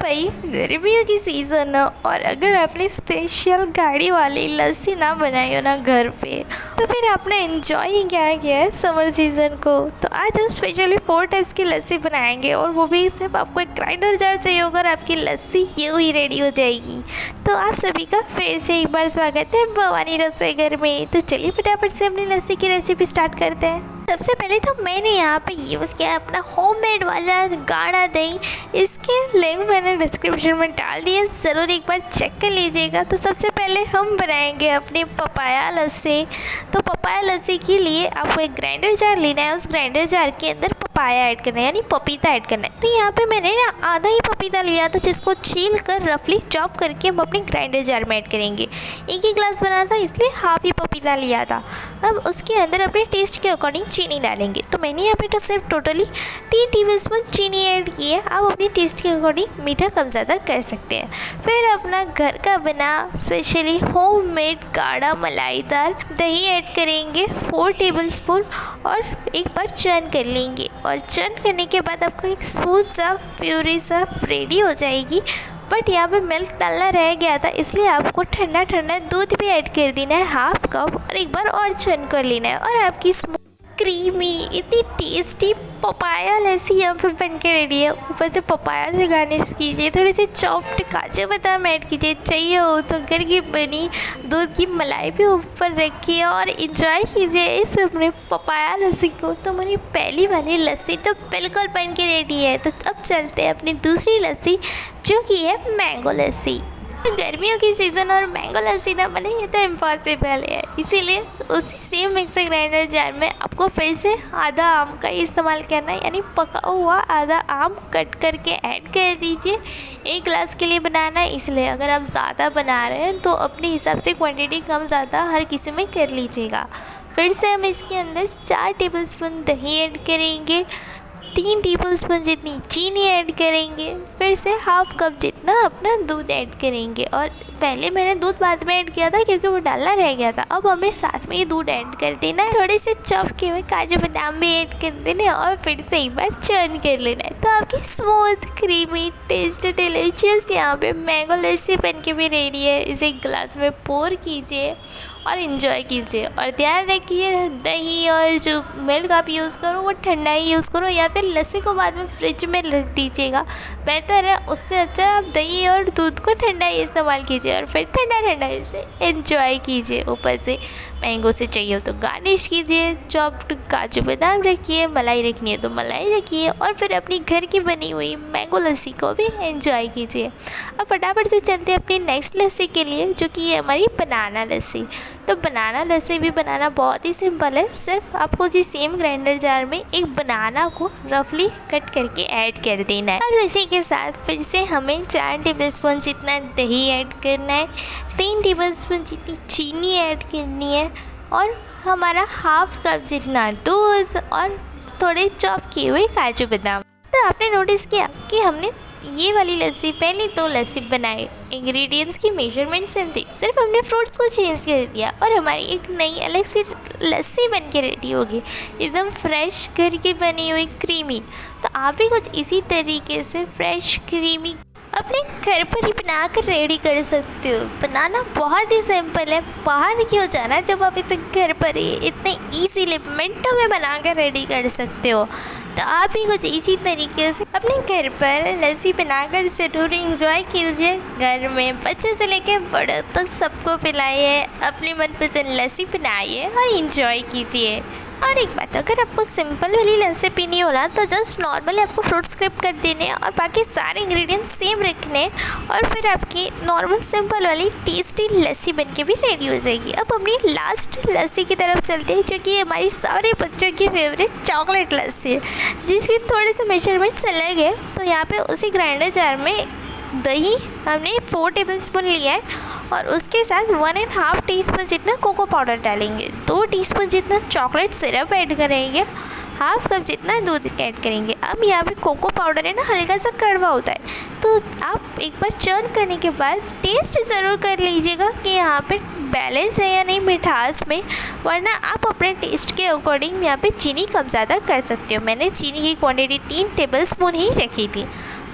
भाई गर्मियों की सीज़न है और अगर आपने स्पेशल गाड़ी वाली लस्सी ना बनाई हो ना घर पे तो फिर आपने एंजॉय ही क्या किया है समर सीज़न को। तो आज हम स्पेशली 4 टाइप्स की लस्सी बनाएंगे और वो भी सिर्फ आपको एक ग्राइंडर जार चाहिए होगा और आपकी लस्सी यूँ ही रेडी हो जाएगी। तो आप सभी का फिर से एक बार स्वागत है भवानी रसोई घर में। तो चलिए फटाफट से अपनी लस्सी की रेसिपी स्टार्ट करते हैं। सबसे पहले तो मैंने यहाँ पे यूज़ किया अपना होममेड वाला गाढ़ा दही। इसके लिंक मैंने डिस्क्रिप्शन में डाल दिया, ज़रूर एक बार चेक कर लीजिएगा। तो सबसे पहले हम बनाएंगे अपनी पपाया लस्सी। तो पपाया लस्सी के लिए आपको एक ग्राइंडर जार लेना है, उस ग्राइंडर जार के अंदर पपाया ऐड करना है यानी पपीता ऐड करना है। तो यहाँ पे मैंने ना आधा ही पपीता लिया था जिसको छील कर रफली चॉप करके हम अपने ग्राइंडर जार में ऐड करेंगे। एक ही ग्लास बना था इसलिए हाफ ही पपीता लिया था। अब उसके अंदर अपने टेस्ट के अकॉर्डिंग चीनी डालेंगे। तो मैंने यहाँ पे तो सिर्फ टोटली 3 टेबलस्पून चीनी ऐड की है। आप अपनी टेस्ट के अकॉर्डिंग मीठा कम ज़्यादा कर सकते हैं। फिर अपना घर का बना स्पेशली होममेड गाढ़ा मलाईदार दही ऐड करेंगे 4 टेबलस्पून और एक बार चर्न कर लेंगे। और चर्न करने के बाद आपको एक स्मूथ सा प्यूरी सा रेडी हो जाएगी। बट यहाँ पे मिल्क डालना रह गया था इसलिए आपको ठंडा ठंडा दूध भी ऐड कर देना है हाफ कप और एक बार और चर्न कर लेना है और आपकी क्रीमी इतनी टेस्टी पपाया लस्सी यहाँ पे बन के रेडी है। ऊपर से पपाया से गार्निश कीजिए, थोड़े से चॉप्ड काजू बादाम ऐड कीजिए, चाहिए हो तो घर की बनी दूध की मलाई भी ऊपर रखिए और इंजॉय कीजिए इस अपने पपाया लस्सी को। तो हमारी पहली वाली लस्सी तो बिल्कुल बन के रेडी है। तो अब चलते हैं अपनी दूसरी लस्सी जो कि है मैंगो लस्सी। गर्मियों की सीज़न और मैंगो लस्सी ना बने ये तो इम्पॉसिबल है, इसीलिए उसी सेम मिक्सर ग्राइंडर जार में आपको फिर से आधा आम का इस्तेमाल करना है यानी पका हुआ आधा आम कट करके ऐड कर दीजिए। 1 ग्लास के लिए बनाना है इसलिए अगर आप ज़्यादा बना रहे हैं तो अपने हिसाब से क्वांटिटी कम ज़्यादा हर किसी में कर लीजिएगा। फिर से हम इसके अंदर 4 टेबलस्पून दही ऐड करेंगे, 3 टेबलस्पून जितनी चीनी ऐड करेंगे, फिर से हाफ कप जितना अपना दूध ऐड करेंगे। और पहले मैंने दूध बाद में ऐड किया था क्योंकि वो डालना रह गया था। अब हमें साथ में ही दूध ऐड कर देना है, थोड़े से चॉप किए हुए काजू बादाम भी ऐड कर देने और फिर से एक बार चर्न कर लेना है। तो आपकी स्मूथ क्रीमी टेस्ट डिलीशियस यहाँ पे मैंगो लस्सी बन के भी रेडी है। इसे एक गिलास में पोर कीजिए और इन्जॉय कीजिए। और ध्यान रखिए दही और जो मिल्क आप यूज़ करो वो ठंडा ही यूज़ करो या फिर लस्सी को बाद में फ्रिज में रख दीजिएगा, बेहतर है। उससे अच्छा आप दही और दूध को ठंडा ही इस्तेमाल कीजिए और फिर ठंडा ठंडा इसे एंजॉय कीजिए। ऊपर से मैंगो से चाहिए हो तो गार्निश कीजिए, चॉप्ड काजू बादाम रखिए, मलाई रखनी है तो मलाई रखिए और फिर अपनी घर की बनी हुई मैंगो लस्सी को भी एंजॉय कीजिए। अब फटाफट से चलते हैं अपनी नेक्स्ट लस्सी के लिए जो कि है हमारी बनाना लस्सी। तो बनाना लस्सी भी बनाना बहुत ही सिंपल है। सिर्फ आपको उसी सेम ग्राइंडर जार में एक बनाना को रफली कट करके ऐड कर देना है और इसी के साथ फिर से हमें 4 टेबलस्पून जितना दही ऐड करना है, 3 टेबलस्पून जितनी चीनी ऐड करनी है और हमारा हाफ कप जितना दूध और थोड़े चॉप किए हुए काजू बादाम। तो आपने नोटिस किया कि हमने ये वाली लस्सी पहले 2 लस्सी बनाए, इंग्रेडिएंट्स की मेजरमेंट सेम थी, सिर्फ हमने फ्रूट्स को चेंज कर दिया और हमारी एक नई अलग सी लस्सी बन के रेडी होगी, एकदम फ्रेश घर की बनी हुई क्रीमी। तो आप भी कुछ इसी तरीके से फ्रेश क्रीमी अपने घर पर ही बना कर रेडी कर सकते हो। बनाना बहुत ही सिंपल है, बाहर क्यों जाना जब आप इसे घर पर ही इतने ईजीली मिनटों में बना कर रेडी कर सकते हो। तो आप भी कुछ इसी तरीके से अपने घर पर लस्सी बनाकर ज़रूर इंजॉय कीजिए। घर में बच्चे से लेकर बड़े तक सबको पिलाइए, अपनी मनपसंद लस्सी बनाइए और इंजॉय कीजिए। और एक बात, अगर आपको सिंपल वाली लस्सी पीनी हो ना तो जस्ट नॉर्मली आपको फ्रूट स्क्रैप कर देने और बाकी सारे इंग्रेडिएंट्स सेम रखने और फिर आपकी नॉर्मल सिंपल वाली टेस्टी लस्सी बन के भी रेडी हो जाएगी। अब अपनी लास्ट लस्सी की तरफ चलते हैं जो कि हमारी सारे बच्चों की फेवरेट चॉकलेट लस्सी है जिसकी थोड़े से मेजरमेंट्स अलग है। तो यहाँ पे उसी ग्राइंडर जार में दही हमने 4 टेबलस्पून लिया है और उसके साथ 1.5 टीस्पून जितना कोको पाउडर डालेंगे, 2 टीस्पून जितना चॉकलेट सिरप ऐड करेंगे, हाफ कप जितना दूध ऐड करेंगे। अब यहाँ पे कोको पाउडर है ना हल्का सा कड़वा होता है तो आप एक बार चर्न करने के बाद टेस्ट ज़रूर कर लीजिएगा कि यहाँ पे बैलेंस है या नहीं मिठास में, वरना आप अपने टेस्ट के अकॉर्डिंग यहाँ पे चीनी कम ज़्यादा कर सकते हो। मैंने चीनी की क्वांटिटी 3 टेबलस्पून ही रखी थी।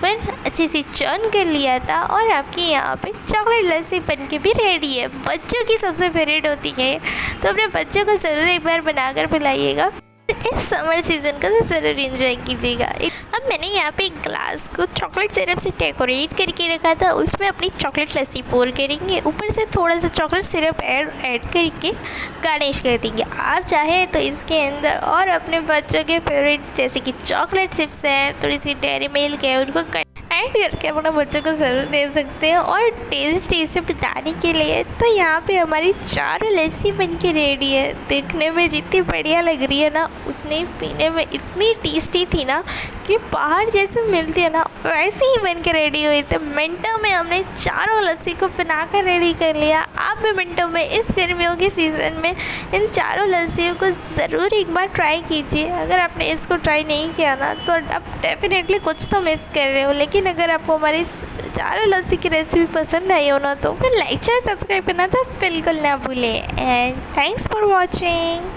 फिर अच्छी सी चर्न कर लिया था और आपकी यहाँ पे चॉकलेट लस्सी बन के भी रेडी है। बच्चों की सबसे फेवरेट होती है, तो अपने बच्चों को ज़रूर एक बार बनाकर पिलाइएगा। इस समर सीज़न का तो ज़रूर इंजॉय कीजिएगा। अब मैंने यहाँ पे एक ग्लास को चॉकलेट सिरप से डेकोरेट करके रखा था, उसमें अपनी चॉकलेट लस्सी पोर करेंगे, ऊपर से थोड़ा सा चॉकलेट सिरप ऐड करके गार्निश कर देंगे। आप चाहे तो इसके अंदर और अपने बच्चों के फेवरेट जैसे कि चॉकलेट चिप्स है, थोड़ी सी डेयरी मिल्क है, उनको ऐड करके अपने बच्चों को ज़रूर दे सकते हैं। और टेस्टी से बताने के लिए तो यहाँ पे हमारी चारों लस्सी बन के रेडी है। देखने में जितनी बढ़िया लग रही है ना, उतनी पीने में इतनी टेस्टी थी ना कि बाहर जैसे मिलती है ना वैसे ही बन के रेडी हुई थी। मिनटों में हमने चारों लस्सी को बनाकर रेडी कर लिया। आप भी मिनटों में इस गर्मियों के सीज़न में इन चारों लस्सियों को ज़रूर एक बार ट्राई कीजिए। अगर आपने इसको ट्राई नहीं किया ना तो आप डेफिनेटली कुछ तो मिस कर रहे हो। लेकिन अगर आपको हमारी चारों लस्सी की रेसिपी पसंद आई हो ना तो लाइक शेयर सब्सक्राइब करना तो बिल्कुल ना भूलें। And thanks for watching.